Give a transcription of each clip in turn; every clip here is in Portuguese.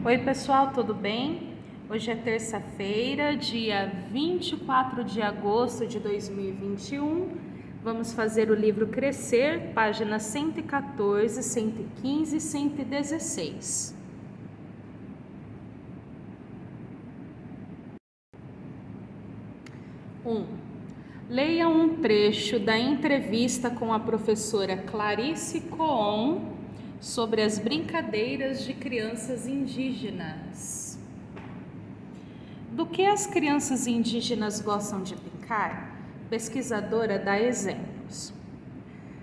Oi pessoal, tudo bem? Hoje é terça-feira, dia 24 de agosto de 2021. Vamos fazer o livro Crescer, páginas 114, 115 e 116. 1. Leia um trecho da entrevista com a professora Clarice Cohn sobre as brincadeiras de crianças indígenas. Do que as crianças indígenas gostam de brincar? Pesquisadora dá exemplos.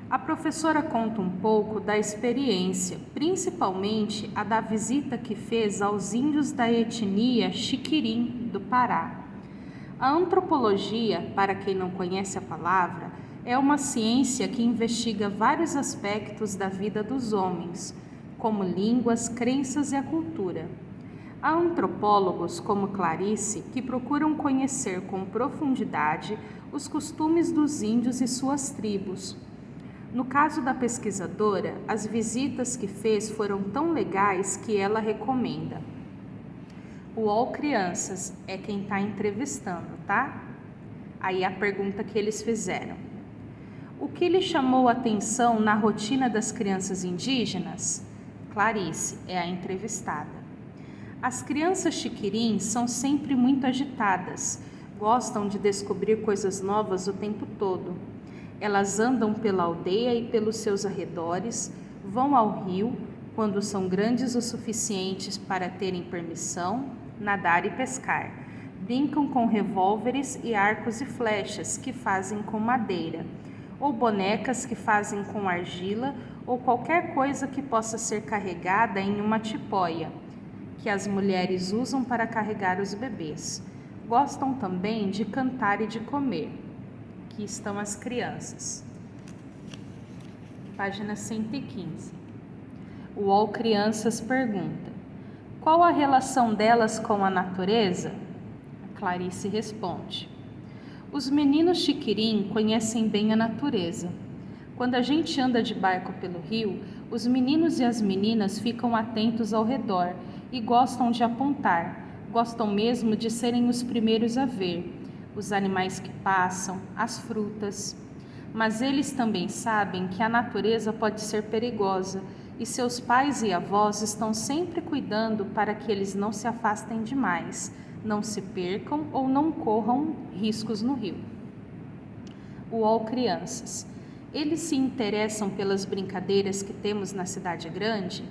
A professora conta um pouco da experiência, principalmente a da visita que fez aos índios da etnia Xiquirim, do Pará. A antropologia, para quem não conhece a palavra, é uma ciência que investiga vários aspectos da vida dos homens, como línguas, crenças e a cultura. Há antropólogos, como Clarice, que procuram conhecer com profundidade os costumes dos índios e suas tribos. No caso da pesquisadora, as visitas que fez foram tão legais que ela recomenda. O UOL Crianças é quem está entrevistando, tá? Aí a pergunta que eles fizeram. O que lhe chamou a atenção na rotina das crianças indígenas? Clarice é a entrevistada. As crianças xiquirins são sempre muito agitadas, gostam de descobrir coisas novas o tempo todo. Elas andam pela aldeia e pelos seus arredores, vão ao rio, quando são grandes o suficientes para terem permissão, nadar e pescar. Brincam com revólveres e arcos e flechas que fazem com madeira, ou bonecas que fazem com argila, ou qualquer coisa que possa ser carregada em uma tipóia, que as mulheres usam para carregar os bebês. Gostam também de cantar e de comer. Aqui estão as crianças. Página 115. O UOL Crianças pergunta: qual a relação delas com a natureza? A Clarice responde: os meninos xiquirim conhecem bem a natureza. Quando a gente anda de barco pelo rio, os meninos e as meninas ficam atentos ao redor e gostam de apontar, gostam mesmo de serem os primeiros a ver os animais que passam, as frutas. Mas eles também sabem que a natureza pode ser perigosa e seus pais e avós estão sempre cuidando para que eles não se afastem demais, não se percam ou não corram riscos no rio. UOL Crianças. Eles se interessam pelas brincadeiras que temos na cidade grande?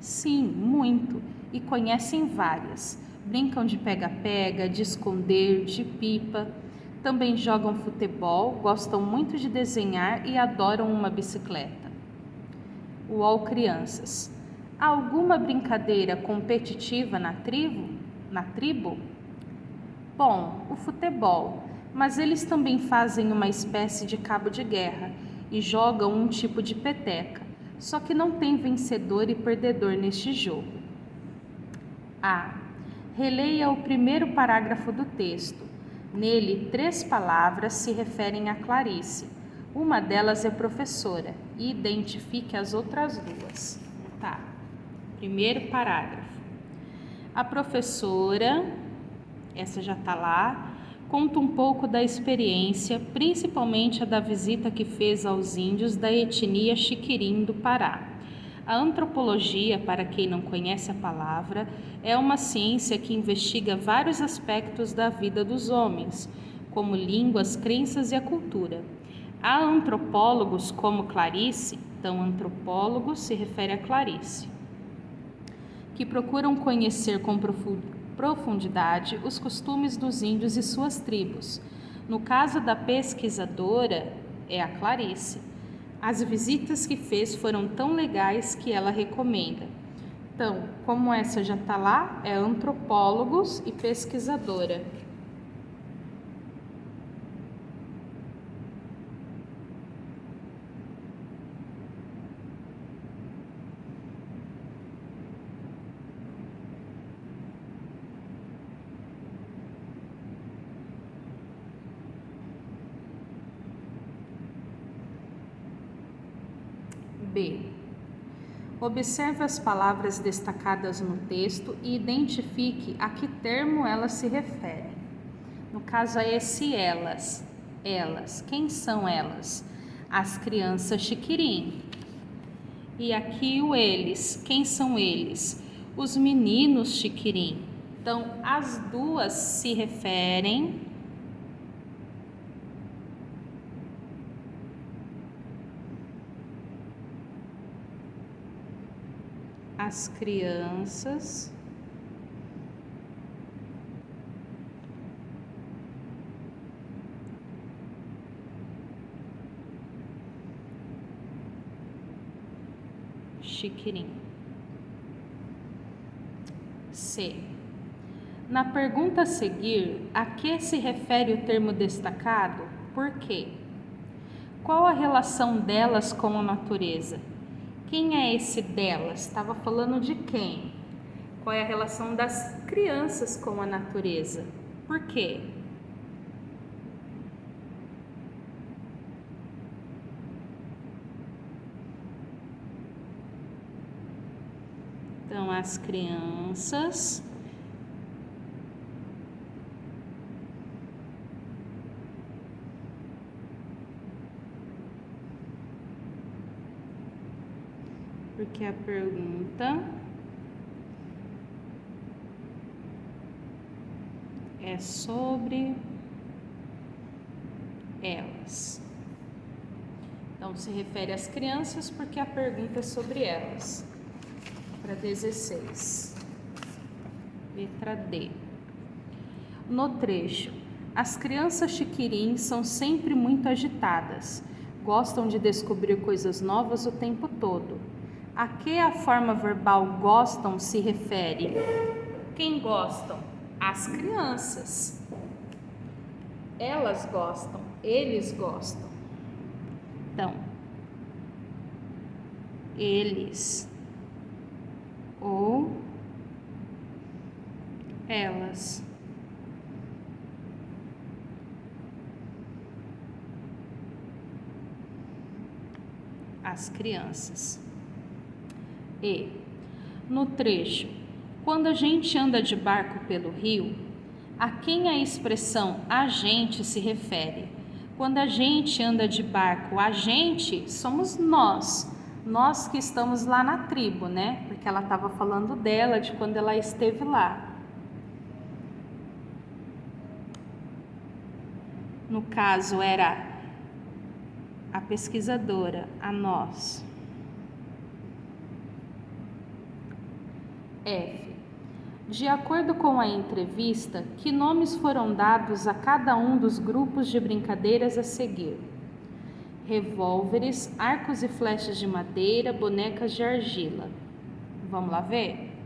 Sim, muito, e conhecem várias. Brincam de pega-pega, de esconder, de pipa. Também jogam futebol, gostam muito de desenhar e adoram uma bicicleta. UOL Crianças. Há alguma brincadeira competitiva na tribo? Bom, o futebol, mas eles também fazem uma espécie de cabo de guerra e jogam um tipo de peteca, só que não tem vencedor e perdedor neste jogo. A. Releia o primeiro parágrafo do texto. Nele, 3 palavras se referem a Clarice. Uma delas é professora e identifique as outras 2. Tá. Primeiro parágrafo. A professora, essa já está lá, conta um pouco da experiência, principalmente a da visita que fez aos índios da etnia Xiquirim do Pará. A antropologia, para quem não conhece a palavra, é uma ciência que investiga vários aspectos da vida dos homens, como línguas, crenças e a cultura. Há antropólogos como Clarice, então antropólogo se refere a Clarice, que procuram conhecer com profundidade os costumes dos índios e suas tribos. No caso da pesquisadora, é a Clarice. As visitas que fez foram tão legais que ela recomenda. Então, como essa já está lá, é antropólogos e pesquisadora. B. Observe as palavras destacadas no texto e identifique a que termo elas se referem. No caso é esse elas. Elas. Quem são elas? As crianças chiquirim. E aqui o eles. Quem são eles? Os meninos chiquirim. Então, as duas se referem às crianças chiquirim. C. Na pergunta a seguir, a que se refere o termo destacado? Por quê? Qual a relação delas com a natureza? Quem é esse delas? Estava falando de quem? Qual é a relação das crianças com a natureza? Por quê? Então, as crianças porque a pergunta é sobre elas. Então, se refere às crianças porque a pergunta é sobre elas. Para 16. Letra D. No trecho, as crianças chiquirim são sempre muito agitadas, gostam de descobrir coisas novas o tempo todo. A que a forma verbal gostam se refere? Quem gostam? As crianças. Elas gostam, eles gostam. Então, eles ou elas. As crianças. E no trecho, quando a gente anda de barco pelo rio, a quem a expressão a gente se refere? Quando a gente anda de barco, a gente somos nós que estamos lá na tribo, né? Porque ela estava falando dela, de quando ela esteve lá. No caso, era a pesquisadora, a nós. F. De acordo com a entrevista, que nomes foram dados a cada um dos grupos de brincadeiras a seguir? Revólveres, arcos e flechas de madeira, bonecas de argila. Vamos lá ver?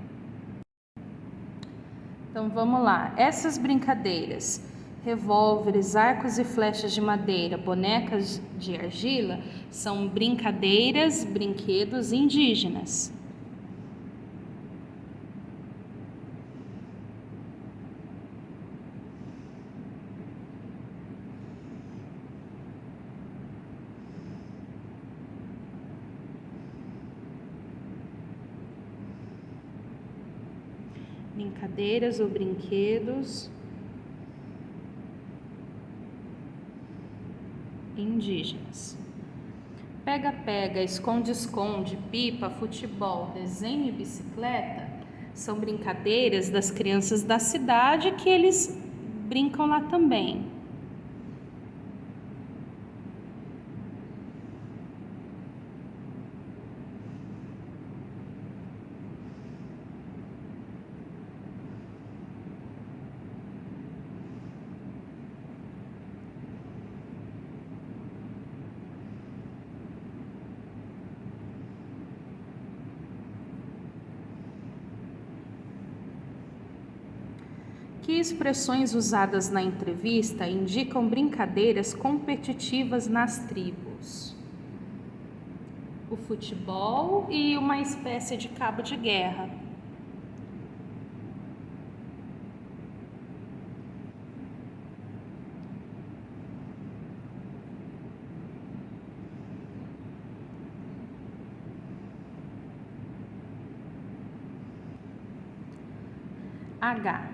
Então vamos lá. Essas brincadeiras, revólveres, arcos e flechas de madeira, bonecas de argila, são brincadeiras, brinquedos indígenas. Brincadeiras ou brinquedos indígenas. Pega-pega, esconde-esconde, pipa, futebol, desenho e bicicleta são brincadeiras das crianças da cidade que eles brincam lá também. Que expressões usadas na entrevista indicam brincadeiras competitivas nas tribos? O futebol e uma espécie de cabo de guerra. H.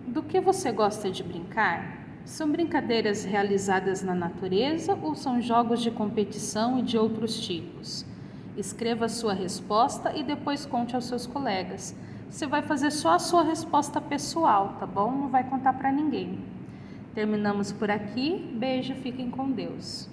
Do que você gosta de brincar? São brincadeiras realizadas na natureza ou são jogos de competição e de outros tipos? Escreva a sua resposta e depois conte aos seus colegas. Você vai fazer só a sua resposta pessoal, tá bom? Não vai contar para ninguém. Terminamos por aqui. Beijo, fiquem com Deus.